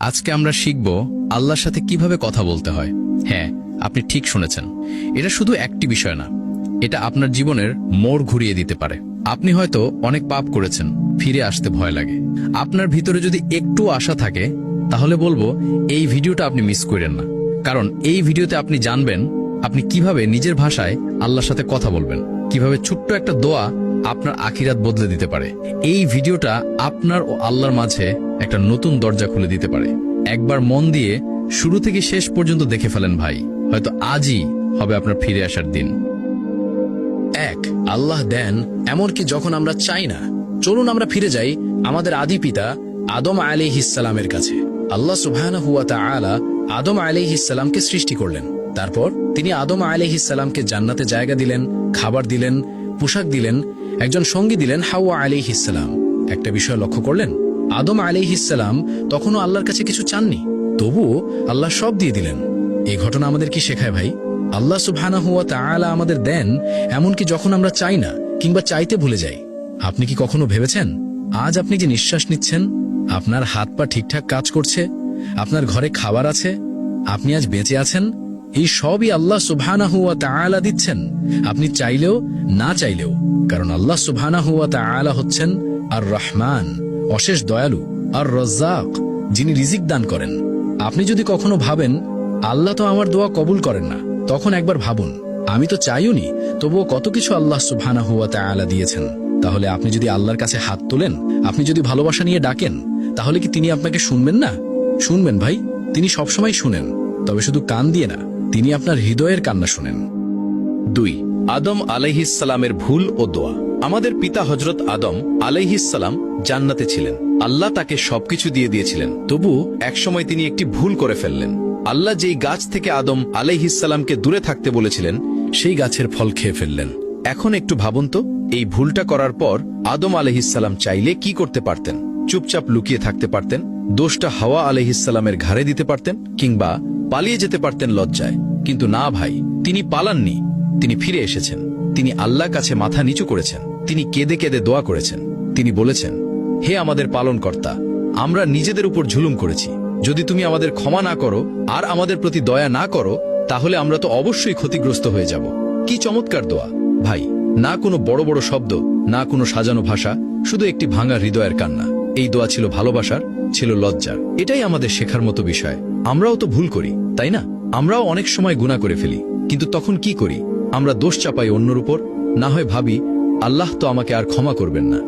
আজকে আমরা শিখব আল্লাহর সাথে কিভাবে কথা বলতে হয়। হ্যাঁ, আপনি ঠিক শুনেছেন। এটা শুধু একটি বিষয় না, এটা আপনার জীবনের মোড় ঘুরিয়ে দিতে পারে। আপনি হয়তো অনেক পাপ করেছেন, ফিরে আসতে ভয় লাগে। আপনার ভিতরে যদি একটু আশা থাকে, তাহলে বলবো এই ভিডিওটা আপনি মিস করেন না। কারণ এই ভিডিওতে আপনি জানবেন আপনি কিভাবে নিজের ভাষায় আল্লাহর সাথে কথা বলবেন, কিভাবে ছোট্ট একটা দোয়া আপনার আখিরাত বদলে দিতে পারে। এই ভিডিওটা আপনার ও আল্লাহর মাঝে একটা নতুন দরজা খুলে দিতে পারে। একবার মন দিয়ে শুরু থেকে শেষ পর্যন্ত দেখে ফেলেন ভাই, হয়তো আজই হবে আপনার ফিরে আসার দিন। এক, আল্লাহ দেন এমনকি যখন আমরা চাই না। চলুন আমরা ফিরে যাই আমাদের আদি পিতা আদম আলাইহিসসালামের কাছে। আল্লাহ সুবহানাহু ওয়া তাআলা আদম আলাইহিসসালামকে সৃষ্টি করলেন। তারপর তিনি আদম আলাইহিসসালামকে জান্নাতে জায়গা দিলেন, খাবার দিলেন, পোশাক দিলেন, একজন সঙ্গী দিলেন হাওয়া আলাইহিসসালাম। একটা বিষয় লক্ষ্য করলেন, আদম আলাইহিসসালাম তখনও আল্লাহর কাছে কিছু চাননি, তবুও আল্লাহ সব দিয়ে দিলেন। এই ঘটনা আমাদের কি শেখায় ভাই? আল্লাহ সুবহানাহু ওয়া তাআলা আমাদের দেন এমনকি যখন আমরা চাই না কিংবা চাইতে ভুলে যাই। আপনি কি কখনো ভেবেছেন আজ আপনি যে নিঃশ্বাস নিচ্ছেন, আপনার হাত পা ঠিকঠাক কাজ করছে, আপনার ঘরে খাবার আছে, আপনি আজ বেঁচে আছেন, এই সবই আল্লাহ সুবহানাহু ওয়া তাআলা দিচ্ছেন, আপনি চাইলেও না চাইলেও। কারণ আল্লাহ সুবহানাহু ওয়া তাআলা হচ্ছেন আর রহমান, অশেষ দয়ালু, আর রাজ্জাক, যিনি রিজিক দান করেন। আপনি যদি কখনো ভাবেন আল্লাহ তো আমার দোয়া কবুল করেন না, তখন একবার ভাবুন আমি তো চাইওনি, তবুও কত কিছু আল্লাহ সুবহানাহু ওয়া তাআলা দিয়েছেন। তাহলে আপনি যদি আল্লাহর কাছে হাত তোলেন, আপনি যদি ভালোবাসা নিয়ে ডাকেন, তাহলে কি তিনি আপনাকে শুনবেন না? শুনবেন ভাই, তিনি সবসময় শুনেন, তবে শুধু কান দিয়ে না, তিনি আপনার হৃদয়ের কান্না শুনেন। ২, আদম আলাইহিসসালামের ভুল ও দোয়া। আমাদের পিতা হযরত আদম আলাইহিসসালাম জান্নাতে ছিলেন। আল্লাহ তাকে সবকিছু দিয়ে দিয়েছিলেন, তবু একসময় তিনি একটি ভুল করে ফেললেন। আল্লাহ যেই গাছ থেকে আদম আলাইহিসসালামকে দূরে থাকতে বলেছিলেন, সেই গাছের ফল খেয়ে ফেললেন। এখন একটু ভাবুন তো, এই ভুলটা করার পর আদম আলাইহিসসালাম চাইলে কি করতে পারতেন? চুপচাপ লুকিয়ে থাকতে পারতেন, দোষটা হাওয়া আলাইহিসসালামের ঘাড়ে দিতে পারতেন, কিংবা পালিয়ে যেতে পারতেন লজ্জায়। কিন্তু না ভাই, তিনি পালাননি, তিনি ফিরে এসেছেন। তিনি আল্লাহর কাছে মাথা নিচু করেছেন, তিনি কেঁদে কেঁদে দোয়া করেছেন। তিনি বলেছেন, হে আমাদের পালনকর্তা, আমরা নিজেদের উপর জুলুম করেছি, যদি তুমি আমাদের ক্ষমা না করো আর আমাদের প্রতি দয়া না করো, তাহলে আমরা তো অবশ্যই ক্ষতিগ্রস্ত হয়ে যাব। কি চমৎকার দোয়া ভাই! না কোনো বড় বড় শব্দ, না কোনো সাজানো ভাষা, শুধু একটি ভাঙা হৃদয়ের কান্না। এই দোয়া ছিল ভালোবাসার, ছিল লজ্জার। এটাই আমাদের শেখার মতো বিষয়। আমরাও তো ভুল করি, তাই না? আমরাও অনেক সময় গুনাহ করে ফেলি, কিন্তু তখন কি করি? আমরা দোষ চাপাই অন্যর উপর, না হয় ভাবি আল্লাহ তো আমাকে আর ক্ষমা করবেন না।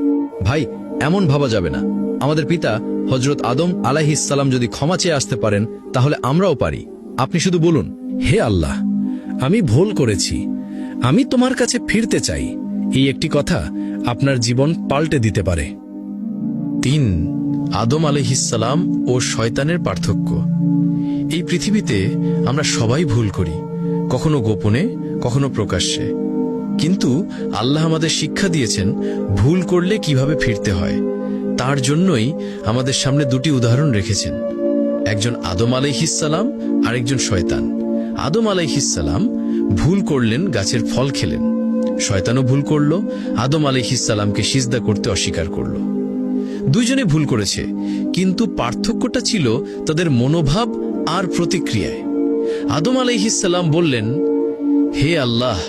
ভাই, এমন ভাবা যাবে না। আমাদের পিতা হযরত আদম আলাইহিসসালাম যদি ক্ষমা চেয়ে আসতে পারেন, তাহলে আমরাও পারি। আপনি শুধু বলুন, হে আল্লাহ, আমি ভুল করেছি, আমি তোমার কাছে ফিরতে চাই। এই একটি কথা আপনার জীবন পাল্টে দিতে পারে। ৩, আদম আলাইহিসসালাম ও শয়তানের পার্থক্য। এই পৃথিবীতে আমরা সবাই ভুল করি, কখনো গোপনে, কখনো প্রকাশ্যে। কিন্তু আল্লাহ আমাদের শিক্ষা দিয়েছেন ভুল করলে কিভাবে ফিরতে হয়। তার জন্যই আমাদের সামনে দুটি উদাহরণ রেখেছেন, একজন আদম আলাইহিসসালাম আর একজন শয়তান। আদম আলাইহিসসালাম ভুল করলেন, গাছের ফল খেলেন। শয়তানও ভুল করল, আদম আলাইহিসসালামকে সিজদা করতে অস্বীকার করল। দুইজনে ভুল করেছে, কিন্তু পার্থক্যটা ছিল তাদের মনোভাব আর প্রতিক্রিয়ায়। আদম আলাইহিসসালাম বললেন, হে আল্লাহ,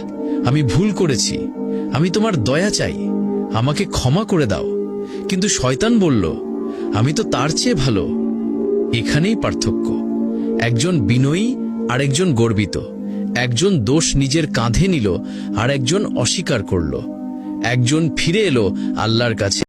আমি ভুল করেছি, আমি তোমার দয়া চাই, আমাকে ক্ষমা করে দাও। কিন্তু শয়তান বলল, আমি তো তার চেয়ে ভালো। এখানেই পার্থক্য। একজন বিনয়ী আর একজন গর্বিত। একজন দোষ নিজের কাঁধে নিল আর একজন অস্বীকার করল। একজন ফিরে এলো আল্লাহর কাছে।